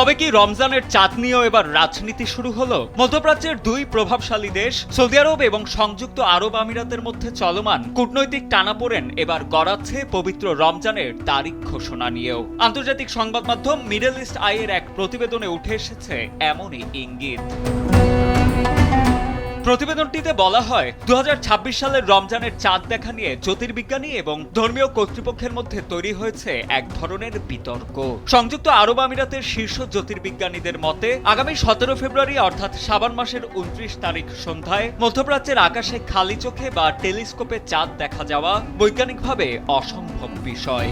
তবে কি রমজানের চাঁদ নিয়েও এবার রাজনীতি শুরু হলো? মধ্যপ্রাচ্যের দুই প্রভাবশালী দেশ সৌদি আরব এবং সংযুক্ত আরব আমিরাতের মধ্যে চলমান কূটনৈতিক টানাপোড়েন এবার গড়াচ্ছে পবিত্র রমজানের তারিখ ঘোষণা নিয়েও। আন্তর্জাতিক সংবাদ মাধ্যম মিডল ইস্ট আই এর এক প্রতিবেদনে উঠে এসেছে এমনই ইঙ্গিত। প্রতিবেদনটিতে বলা হয় 2026 সালের রমজানের চাঁদ দেখা নিয়ে জ্যোতির্বিজ্ঞানী এবং ধর্মীয় কর্তৃপক্ষের মধ্যে তৈরি হয়েছে এক ধরনের বিতর্ক। সংযুক্ত আরব আমিরাতের শীর্ষ জ্যোতির্বিজ্ঞানীদের মতে আগামী 17 ফেব্রুয়ারি অর্থাৎ শাবান মাসের 29 তারিখ সন্ধ্যায় মধ্যপ্রাচ্যের আকাশে খালি চোখে বা টেলিস্কোপে চাঁদ দেখা যাওয়া বৈজ্ঞানিকভাবে অসম্ভব বিষয়।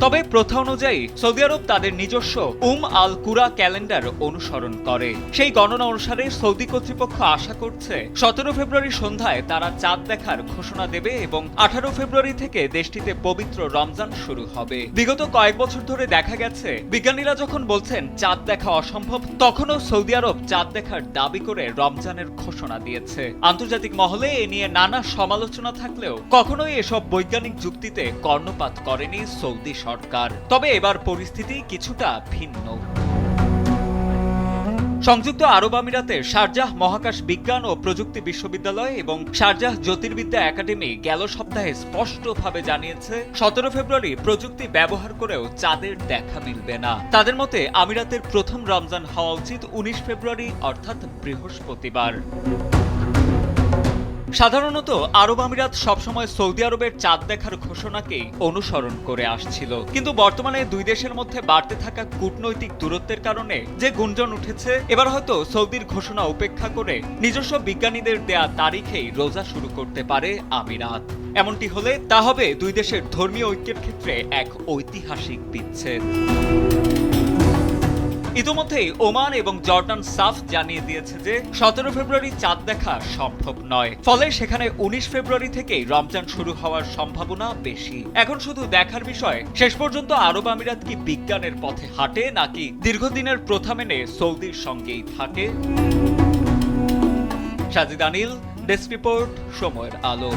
তবে প্রথা অনুযায়ী সৌদি আরব তাদের নিজস্ব আল কুরা ক্যালেন্ডার অনুসরণ করে। সেই গণনা অনুসারে সৌদি কর্তৃপক্ষ আশা করছে 17 ফেব্রুয়ারি সন্ধ্যায় তারা চাঁদ দেখার ঘোষণা দেবে এবং 18 ফেব্রুয়ারি থেকে দেশটিতে পবিত্র রমজান শুরু হবে। বিগত কয়েক বছর ধরে দেখা গেছে বিজ্ঞানীরা যখন বলছেন চাঁদ দেখা অসম্ভব, তখনও সৌদি আরব চাঁদ দেখার দাবি করে রমজানের ঘোষণা দিয়েছে। আন্তর্জাতিক মহলে এ নিয়ে নানা সমালোচনা থাকলেও কখনোই এসব বৈজ্ঞানিক যুক্তিতে কর্ণপাত করেনি সৌদি সরকার। তবে এবার পরিস্থিতি কিছুটা ভিন্ন। সংযুক্ত আরব আমিরাতের শারজাহ মহাকাশ বিজ্ঞান ও প্রযুক্তি বিশ্ববিদ্যালয় এবং শারজাহ জ্যোতির্বিদ্যা একাডেমি গেল সপ্তাহে স্পষ্টভাবে জানিয়েছে 17 ফেব্রুয়ারি প্রযুক্তি ব্যবহার করেও চাঁদের দেখা মিলবে না। তাদের মতে আমিরাতের প্রথম রমজান হওয়া উচিত 19 ফেব্রুয়ারি অর্থাৎ বৃহস্পতিবার। সাধারণত আরব আমিরাত সবসময় সৌদি আরবের চাঁদ দেখার ঘোষণাকেই অনুসরণ করে আসছিল, কিন্তু বর্তমানে দুই দেশের মধ্যে বাড়তে থাকা কূটনৈতিক দূরত্বের কারণে যে গুঞ্জন উঠেছে, এবার হয়তো সৌদির ঘোষণা উপেক্ষা করে নিজস্ব বিজ্ঞানীদের দেয়া তারিখেই রোজা শুরু করতে পারে আমিরাত। এমনটি হলে তা হবে দুই দেশের ধর্মীয় ঐক্যের ক্ষেত্রে এক ঐতিহাসিক বিচ্ছেদ। ইতোমধ্যেই ওমান এবং জর্ডান সাফ জানিয়ে দিয়েছে যে 17 ফেব্রুয়ারি চাঁদ দেখা সম্ভব নয়, ফলে সেখানে 19 ফেব্রুয়ারি থেকেই রমজান শুরু হওয়ার সম্ভাবনা বেশি। এখন শুধু দেখার বিষয় শেষ পর্যন্ত আরব আমিরাত কি বিজ্ঞানের পথে হাঁটে নাকি দীর্ঘদিনের প্রথা মেনে সৌদির সঙ্গেই থাকে। সাজিদ আনিল, ডেস্ক রিপোর্ট, সময়ের আলো।